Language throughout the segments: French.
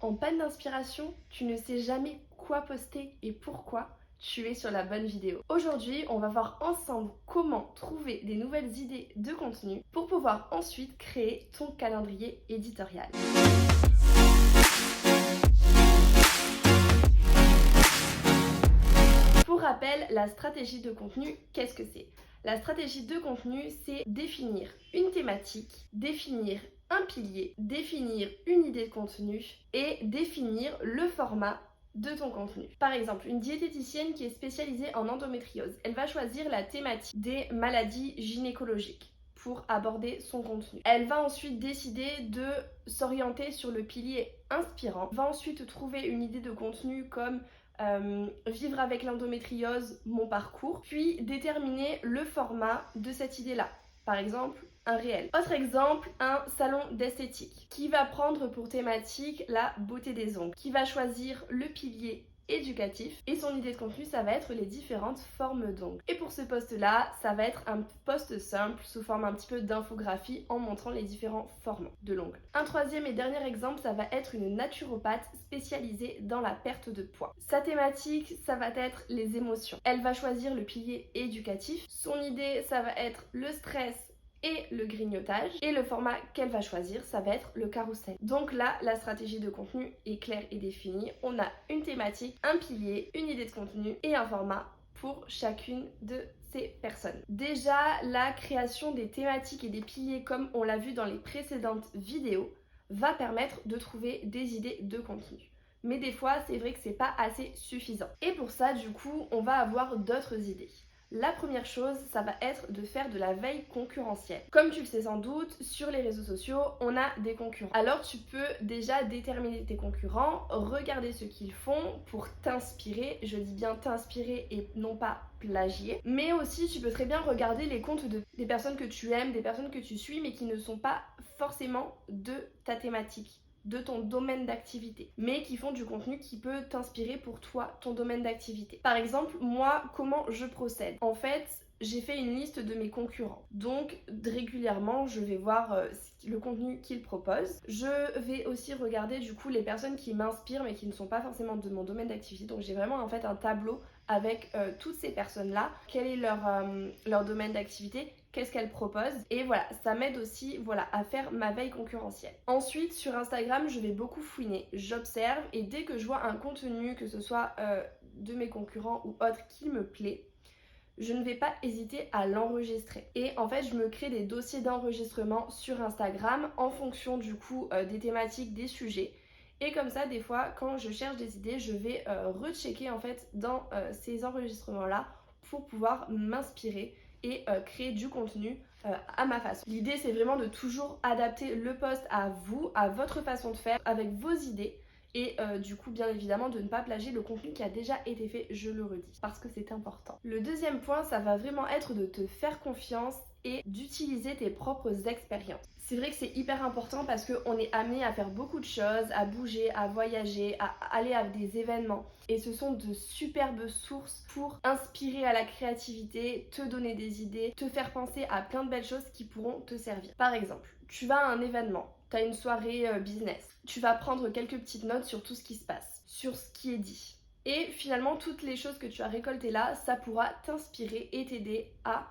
En panne d'inspiration, tu ne sais jamais quoi poster et pourquoi, tu es sur la bonne vidéo. Aujourd'hui, on va voir ensemble comment trouver des nouvelles idées de contenu pour pouvoir ensuite créer ton calendrier éditorial. Pour rappel, la stratégie de contenu, qu'est-ce que c'est ? La stratégie de contenu, c'est définir une thématique, définir un pilier, définir une idée de contenu et définir le format de ton contenu. Par exemple, une diététicienne qui est spécialisée en endométriose, elle va choisir la thématique des maladies gynécologiques pour aborder son contenu. Elle va ensuite décider de s'orienter sur le pilier inspirant, va ensuite trouver une idée de contenu comme vivre avec l'endométriose, mon parcours, puis déterminer le format de cette idée-là. Par exemple, un réel. Autre exemple, un salon d'esthétique qui va prendre pour thématique la beauté des ongles, qui va choisir le pilier éducatif et son idée de contenu, ça va être les différentes formes d'ongles. Et pour ce post-là, ça va être un post simple sous forme un petit peu d'infographie en montrant les différents formats de l'ongle. Un troisième et dernier exemple, ça va être une naturopathe spécialisée dans la perte de poids. Sa thématique, ça va être les émotions. Elle va choisir le pilier éducatif. Son idée, ça va être le stress et le grignotage. Et le format qu'elle va choisir, ça va être le carrousel. Donc là, la stratégie de contenu est claire et définie. On a une thématique, un pilier, une idée de contenu et un format pour chacune de ces personnes. Déjà, la création des thématiques et des piliers, comme on l'a vu dans les précédentes vidéos, va permettre de trouver des idées de contenu. Mais des fois, c'est vrai que c'est pas assez suffisant. Et pour ça, du coup, on va avoir d'autres idées. La première chose, ça va être de faire de la veille concurrentielle. Comme tu le sais sans doute, sur les réseaux sociaux, on a des concurrents. Alors tu peux déjà déterminer tes concurrents, regarder ce qu'ils font pour t'inspirer. Je dis bien t'inspirer et non pas plagier. Mais aussi, tu peux très bien regarder les comptes des personnes que tu aimes, des personnes que tu suis, mais qui ne sont pas forcément de ta thématique, de ton domaine d'activité, mais qui font du contenu qui peut t'inspirer pour toi, ton domaine d'activité. Par exemple, moi, comment je procède ? En fait, j'ai fait une liste de mes concurrents. Donc, régulièrement, je vais voir le contenu qu'ils proposent. Je vais aussi regarder du coup les personnes qui m'inspirent, mais qui ne sont pas forcément de mon domaine d'activité. Donc, j'ai vraiment en fait un tableau avec toutes ces personnes-là. Quel est leur domaine d'activité ? Qu'est-ce qu'elle propose, et voilà, ça m'aide aussi à faire ma veille concurrentielle. Ensuite, sur Instagram, je vais beaucoup fouiner, j'observe, et dès que je vois un contenu, que ce soit de mes concurrents ou autre, qui me plaît, je ne vais pas hésiter à l'enregistrer. Et en fait, je me crée des dossiers d'enregistrement sur Instagram en fonction du coup des thématiques, des sujets. Et comme ça, des fois, quand je cherche des idées, je vais rechecker en fait dans ces enregistrements-là pour pouvoir m'inspirer et créer du contenu à ma façon. L'idée, c'est vraiment de toujours adapter le post à vous, à votre façon de faire, avec vos idées. Et du coup, bien évidemment, de ne pas plagier le contenu qui a déjà été fait, je le redis, parce que c'est important. Le deuxième point, ça va vraiment être de te faire confiance et d'utiliser tes propres expériences. C'est vrai que c'est hyper important parce qu'on est amené à faire beaucoup de choses, à bouger, à voyager, à aller à des événements. Et ce sont de superbes sources pour inspirer à la créativité, te donner des idées, te faire penser à plein de belles choses qui pourront te servir. Par exemple, tu vas à un événement, tu as une soirée business. Tu vas prendre quelques petites notes sur tout ce qui se passe, sur ce qui est dit. Et finalement, toutes les choses que tu as récoltées là, ça pourra t'inspirer et t'aider à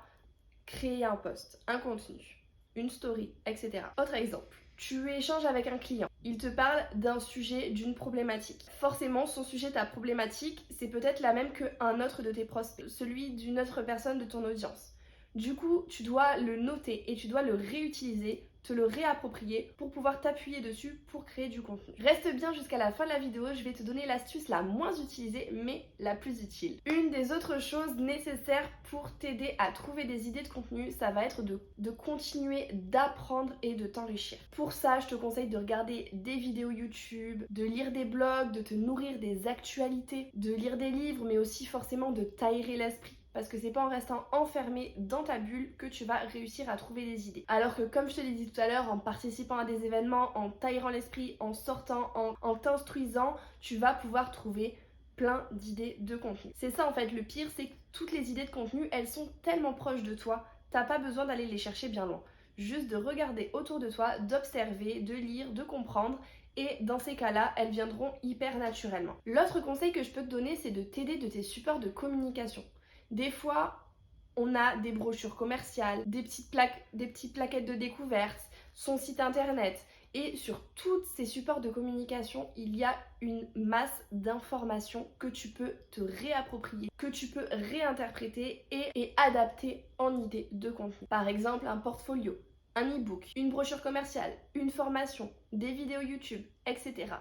créer un post, un contenu, une story, etc. Autre exemple, tu échanges avec un client. Il te parle d'un sujet, d'une problématique. Forcément, son sujet, ta problématique, c'est peut-être la même qu'un autre de tes prospects, celui d'une autre personne de ton audience. Du coup, tu dois le noter et tu dois le réutiliser, te le réapproprier pour pouvoir t'appuyer dessus pour créer du contenu. Reste bien jusqu'à la fin de la vidéo, je vais te donner l'astuce la moins utilisée mais la plus utile. Une des autres choses nécessaires pour t'aider à trouver des idées de contenu, ça va être de continuer d'apprendre et de t'enrichir. Pour ça, je te conseille de regarder des vidéos YouTube, de lire des blogs, de te nourrir des actualités, de lire des livres, mais aussi forcément de t'aérer l'esprit. Parce que c'est pas en restant enfermé dans ta bulle que tu vas réussir à trouver des idées. Alors que comme je te l'ai dit tout à l'heure, en participant à des événements, en t'aérant l'esprit, en sortant, en t'instruisant, tu vas pouvoir trouver plein d'idées de contenu. C'est ça en fait, le pire, c'est que toutes les idées de contenu, elles sont tellement proches de toi, t'as pas besoin d'aller les chercher bien loin. Juste de regarder autour de toi, d'observer, de lire, de comprendre et dans ces cas-là, elles viendront hyper naturellement. L'autre conseil que je peux te donner, c'est de t'aider de tes supports de communication. Des fois, on a des brochures commerciales, des petites plaquettes de découverte, son site internet. Et sur tous ces supports de communication, il y a une masse d'informations que tu peux te réapproprier, que tu peux réinterpréter et adapter en idée de contenu. Par exemple, un portfolio, un e-book, une brochure commerciale, une formation, des vidéos YouTube, etc.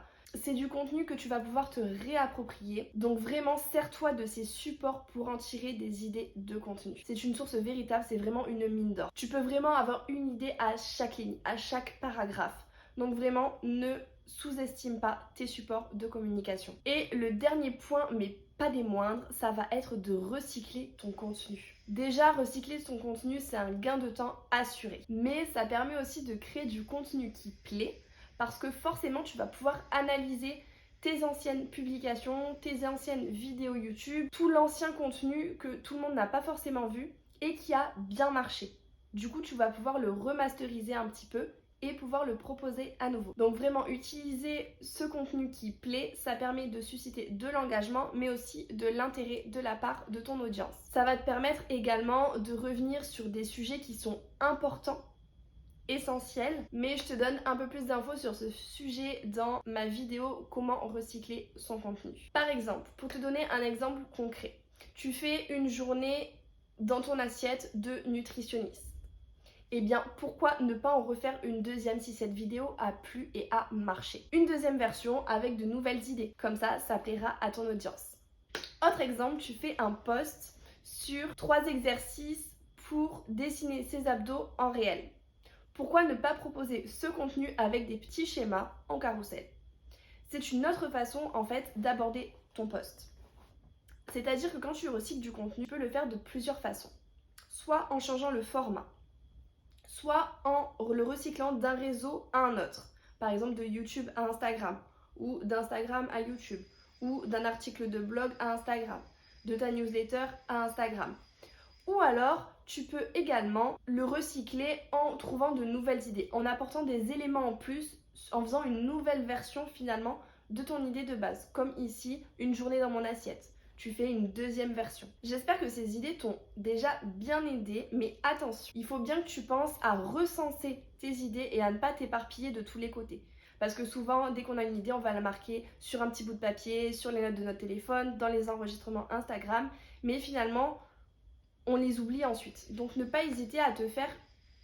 C'est du contenu que tu vas pouvoir te réapproprier. Donc vraiment, sers-toi de ces supports pour en tirer des idées de contenu. C'est une source véritable, c'est vraiment une mine d'or. Tu peux vraiment avoir une idée à chaque ligne, à chaque paragraphe. Donc vraiment, ne sous-estime pas tes supports de communication. Et le dernier point, mais pas des moindres, ça va être de recycler ton contenu. Déjà, recycler ton contenu, c'est un gain de temps assuré. Mais ça permet aussi de créer du contenu qui plaît, parce que forcément, tu vas pouvoir analyser tes anciennes publications, tes anciennes vidéos YouTube, tout l'ancien contenu que tout le monde n'a pas forcément vu et qui a bien marché. Du coup, tu vas pouvoir le remasteriser un petit peu et pouvoir le proposer à nouveau. Donc vraiment, utiliser ce contenu qui plaît, ça permet de susciter de l'engagement, mais aussi de l'intérêt de la part de ton audience. Ça va te permettre également de revenir sur des sujets qui sont importants, essentiels, mais je te donne un peu plus d'infos sur ce sujet dans ma vidéo comment recycler son contenu. Par exemple, pour te donner un exemple concret, tu fais une journée dans ton assiette de nutritionniste. Eh bien, pourquoi ne pas en refaire une deuxième si cette vidéo a plu et a marché? Une deuxième version avec de nouvelles idées. Comme ça plaira à ton audience. Autre exemple, tu fais un post sur 3 exercices pour dessiner ses abdos en réel. Pourquoi ne pas proposer ce contenu avec des petits schémas en carrousel? C'est une autre façon en fait d'aborder ton post. C'est-à-dire que quand tu recycles du contenu, tu peux le faire de plusieurs façons. Soit en changeant le format, soit en le recyclant d'un réseau à un autre. Par exemple de YouTube à Instagram, ou d'Instagram à YouTube, ou d'un article de blog à Instagram, de ta newsletter à Instagram. Ou alors, tu peux également le recycler en trouvant de nouvelles idées, en apportant des éléments en plus, en faisant une nouvelle version finalement de ton idée de base. Comme ici, une journée dans mon assiette. Tu fais une deuxième version. J'espère que ces idées t'ont déjà bien aidé, mais attention, il faut bien que tu penses à recenser tes idées et à ne pas t'éparpiller de tous les côtés. Parce que souvent, dès qu'on a une idée, on va la marquer sur un petit bout de papier, sur les notes de notre téléphone, dans les enregistrements Instagram, mais finalement, on les oublie ensuite. Donc ne pas hésiter à te faire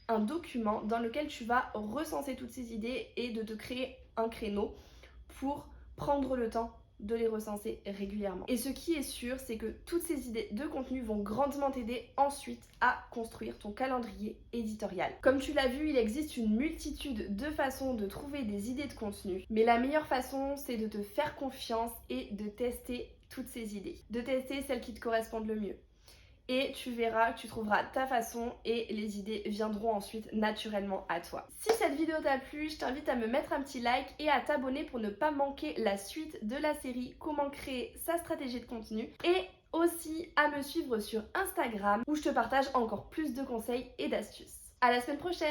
un document dans lequel tu vas recenser toutes ces idées et de te créer un créneau pour prendre le temps de les recenser régulièrement. Et ce qui est sûr, c'est que toutes ces idées de contenu vont grandement t'aider ensuite à construire ton calendrier éditorial. Comme tu l'as vu, il existe une multitude de façons de trouver des idées de contenu, mais la meilleure façon, c'est de te faire confiance et de tester toutes ces idées. De tester celles qui te correspondent le mieux. Et tu verras que tu trouveras ta façon et les idées viendront ensuite naturellement à toi. Si cette vidéo t'a plu, je t'invite à me mettre un petit like et à t'abonner pour ne pas manquer la suite de la série Comment créer sa stratégie de contenu, et aussi à me suivre sur Instagram où je te partage encore plus de conseils et d'astuces. À la semaine prochaine!